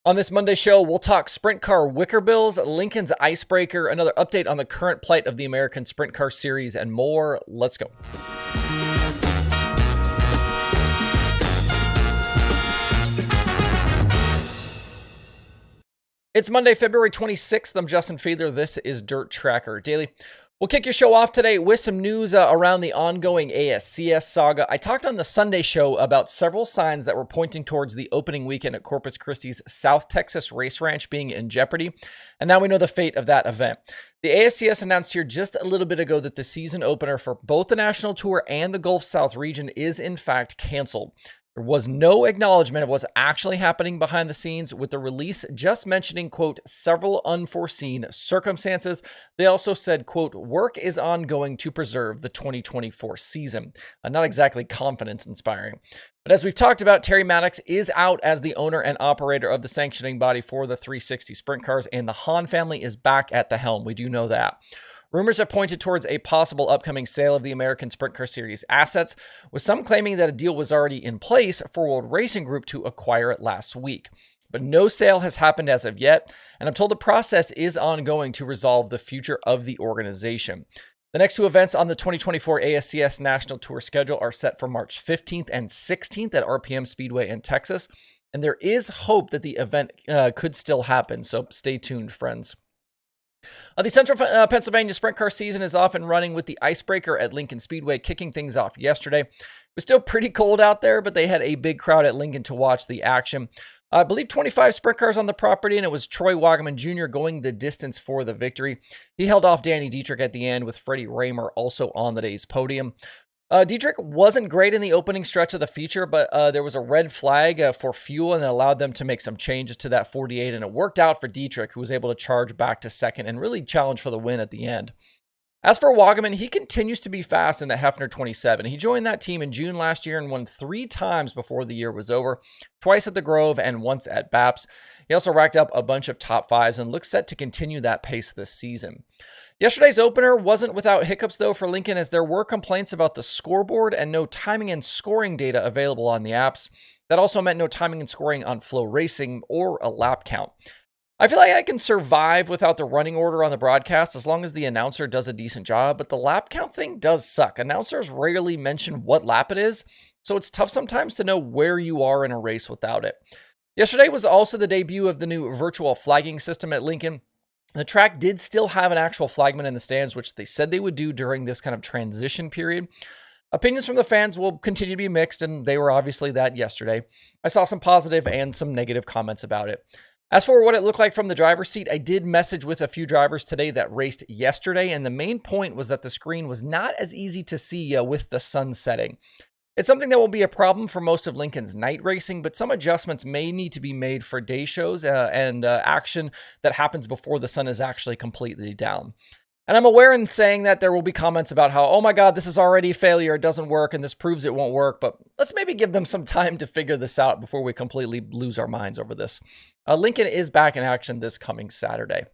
On this Monday show, we'll talk sprint car Wicker bills, Lincoln's Icebreaker, another update on the current plight of the American Sprint Car Series, and more. Let's go. It's Monday, February 26th. I'm Justin Fiedler. This is Dirt Tracker Daily. We'll kick your show off today with some news around the ongoing ASCS saga. I talked on the Sunday show about several signs that were pointing towards the opening weekend at Corpus Christi's South Texas Race Ranch being in jeopardy, and now we know the fate of that event. The ASCS announced here just a little bit ago that the season opener for both the National Tour and the Gulf South region is in fact canceled. There was no acknowledgement of what's actually happening behind the scenes, with the release just mentioning, quote, several unforeseen circumstances. They also said, quote, work is ongoing to preserve the 2024 season. Not exactly confidence inspiring. But as we've talked about, Terry Maddox is out as the owner and operator of the sanctioning body for the 360 sprint cars, and the Hahn family is back at the helm. We do know that. Rumors have pointed towards a possible upcoming sale of the American Sprint Car Series assets, with some claiming that a deal was already in place for World Racing Group to acquire it last week. But no sale has happened as of yet, and I'm told the process is ongoing to resolve the future of the organization. The next two events on the 2024 ASCS National Tour schedule are set for March 15th and 16th at RPM Speedway in Texas, and there is hope that the event could still happen, so stay tuned, friends. The Central Pennsylvania Sprint Car season is off and running, with the Icebreaker at Lincoln Speedway kicking things off yesterday. It was still pretty cold out there, but they had a big crowd at Lincoln to watch the action. I believe 25 sprint cars on the property, and it was Troy Wagaman Jr. going the distance for the victory. He held off Danny Dietrich at the end, with Freddie Raymer also on the day's podium. Dietrich wasn't great in the opening stretch of the feature, but there was a red flag for fuel, and it allowed them to make some changes to that 48, and it worked out for Dietrich, who was able to charge back to second and really challenge for the win at the end. As for Wagaman, he continues to be fast in the Hefner 27. He joined that team in June last year and won 3 times before the year was over, twice at the Grove and once at BAPS. He also racked up a bunch of top 5s and looks set to continue that pace this season. Yesterday's opener wasn't without hiccups, though, for Lincoln, as there were complaints about the scoreboard and no timing and scoring data available on the apps. That also meant no timing and scoring on Flow Racing or a lap count. I feel like I can survive without the running order on the broadcast as long as the announcer does a decent job, but the lap count thing does suck. Announcers rarely mention what lap it is, so it's tough sometimes to know where you are in a race without it. Yesterday was also the debut of the new virtual flagging system at Lincoln. The track did still have an actual flagman in the stands, which they said they would do during this kind of transition period. Opinions from the fans will continue to be mixed, and they were obviously that yesterday. I saw some positive and some negative comments about it. As for what it looked like from the driver's seat, I did message with a few drivers today that raced yesterday, and the main point was that the screen was not as easy to see with the sun setting. It's something that will be a problem for most of Lincoln's night racing, but some adjustments may need to be made for day shows and action that happens before the sun is actually completely down. And I'm aware in saying that there will be comments about how, oh my God, this is already a failure, it doesn't work, and this proves it won't work, but let's maybe give them some time to figure this out before we completely lose our minds over this. Lincoln is back in action this coming Saturday.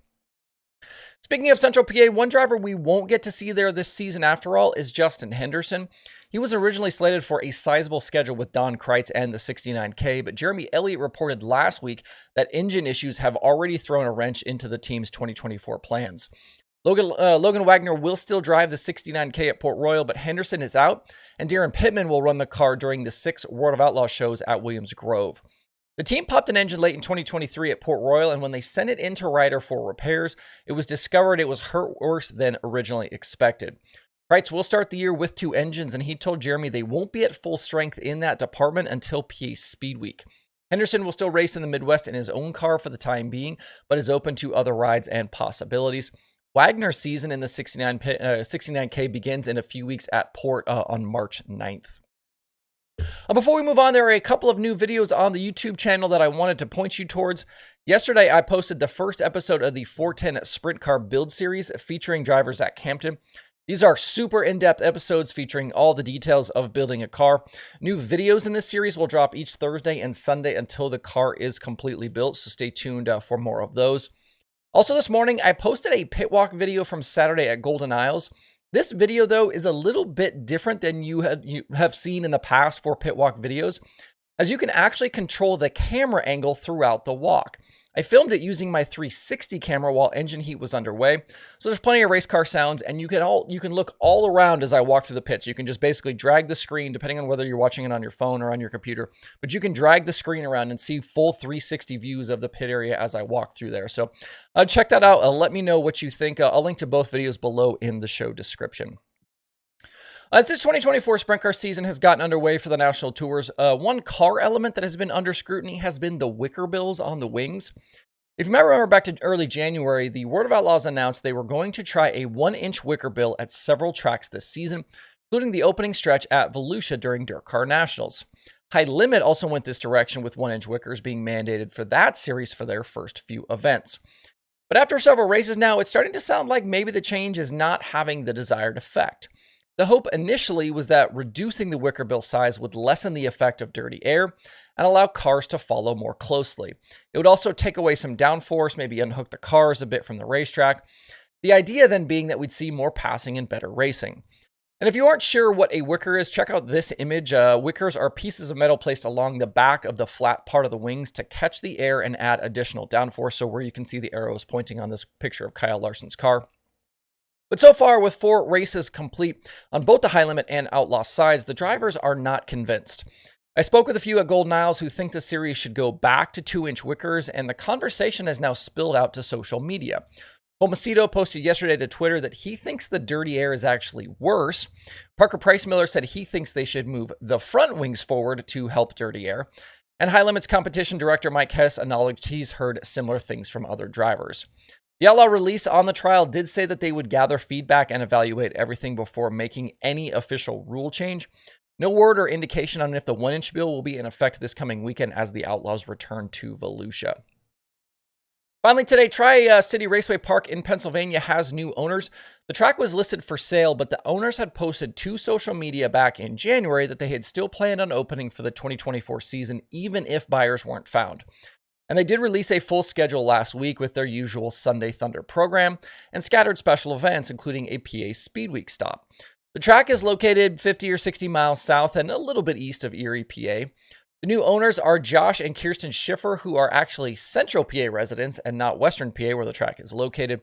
Speaking of Central PA, one driver we won't get to see there this season after all is Justin Henderson. He was originally slated for a sizable schedule with Don Kreitz and the 69K, but Jeremy Elliott reported last week that engine issues have already thrown a wrench into the team's 2024 plans. Logan Wagner will still drive the 69K at Port Royal, but Henderson is out, and Darren Pittman will run the car during the 6 World of Outlaws shows at Williams Grove. The team popped an engine late in 2023 at Port Royal, and when they sent it into Ryder for repairs, it was discovered it was hurt worse than originally expected. Kreitz will start the year with 2 engines, and he told Jeremy they won't be at full strength in that department until PA Speed Week. Henderson will still race in the Midwest in his own car for the time being, but is open to other rides and possibilities. Wagner's season in the 69K begins in a few weeks at Port on March 9th. Before we move on, there are a couple of new videos on the YouTube channel that I wanted to point you towards. Yesterday, I posted the first episode of the 410 Sprint Car Build Series featuring drivers at Hampton. These are super in-depth episodes featuring all the details of building a car. New videos in this series will drop each Thursday and Sunday until the car is completely built, so stay tuned for more of those. Also this morning, I posted a pit walk video from Saturday at Golden Isles. This video, though, is a little bit different than you have seen in the past for pit walk videos. as you can actually control the camera angle throughout the walk. I filmed it using my 360 camera while engine heat was underway, so there's plenty of race car sounds, and you can look all around as I walk through the pits. You can just basically drag the screen, depending on whether you're watching it on your phone or on your computer, but you can drag the screen around and see full 360 views of the pit area as I walk through there. So check that out. Let me know what you think. I'll link to both videos below in the show description. As this 2024 sprint car season has gotten underway for the national tours, one car element that has been under scrutiny has been the Wicker bills on the wings. If you might remember back to early January, the World of Outlaws announced they were going to try a 1-inch Wicker bill at several tracks this season, including the opening stretch at Volusia during DIRTRACKR Nationals. High Limit also went this direction, with 1-inch Wickers being mandated for that series for their first few events. But after several races now, it's starting to sound like maybe the change is not having the desired effect. The hope initially was that reducing the Wicker bill size would lessen the effect of dirty air and allow cars to follow more closely. It would also take away some downforce, maybe unhook the cars a bit from the racetrack. The idea then being that we'd see more passing and better racing. And if you aren't sure what a Wicker is, check out this image. Wickers are pieces of metal placed along the back of the flat part of the wings to catch the air and add additional downforce. So where you can see the arrows pointing on this picture of Kyle Larson's car. But so far, with 4 races complete on both the High Limit and Outlaw sides, the drivers are not convinced. I spoke with a few at Golden Isles who think the series should go back to 2-inch Wickers, and the conversation has now spilled out to social media. Bomacito posted yesterday to Twitter that he thinks the dirty air is actually worse. Parker Price Miller said he thinks they should move the front wings forward to help dirty air. And High Limit's competition director Mike Hess acknowledged he's heard similar things from other drivers. The Outlaw release on the trial did say that they would gather feedback and evaluate everything before making any official rule change. No word or indication on if the 1-inch bill will be in effect this coming weekend as the Outlaws return to Volusia. Finally today, Tri-City Raceway Park in Pennsylvania has new owners. The track was listed for sale, but the owners had posted to social media back in January that they had still planned on opening for the 2024 season, even if buyers weren't found. And they did release a full schedule last week with their usual Sunday Thunder program and scattered special events, including a PA Speed Week stop. The track is located 50 or 60 miles south and a little bit east of Erie, PA. The new owners are Josh and Kirsten Schiffer, who are actually Central PA residents and not Western PA, where the track is located.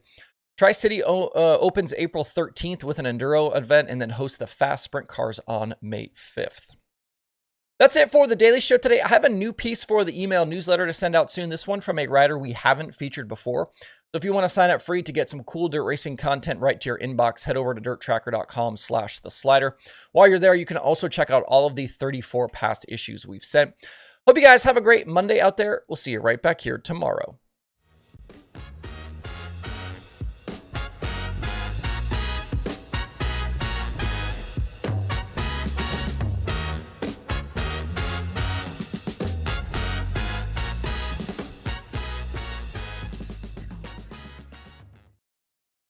Tri-City opens April 13th with an enduro event and then hosts the fast sprint cars on May 5th. That's it for the Daily Show today. I have a new piece for the email newsletter to send out soon. This one from a rider we haven't featured before. So if you want to sign up free to get some cool dirt racing content right to your inbox, head over to DIRTRACKR.com/theslider. While you're there, you can also check out all of the 34 past issues we've sent. Hope you guys have a great Monday out there. We'll see you right back here tomorrow.